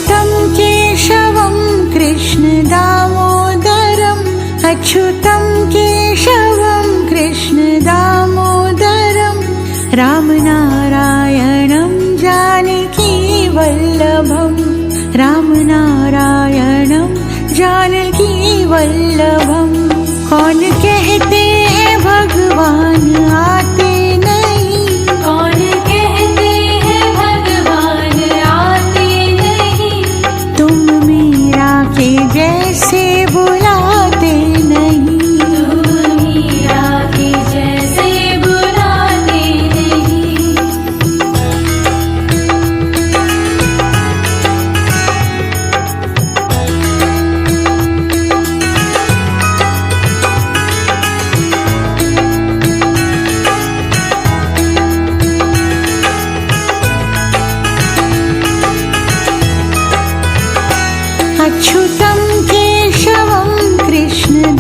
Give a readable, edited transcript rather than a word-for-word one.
अच्युतं केशवं कृष्ण दामोदरम् अच्युतं केशवं कृष्ण दामोदरम् रामनारायणं जानकी वल्लभम् रामनारायणं जानकी वल्लभम्। कौन कहते हैं भगवान आते नहीं, कौन कहते हैं भगवान आते नहीं, तुम मीरा के जैसे बुलाते नहीं, तुम मीरा के जैसे बुलाते नहीं। अच्युतं केशवं कृष्ण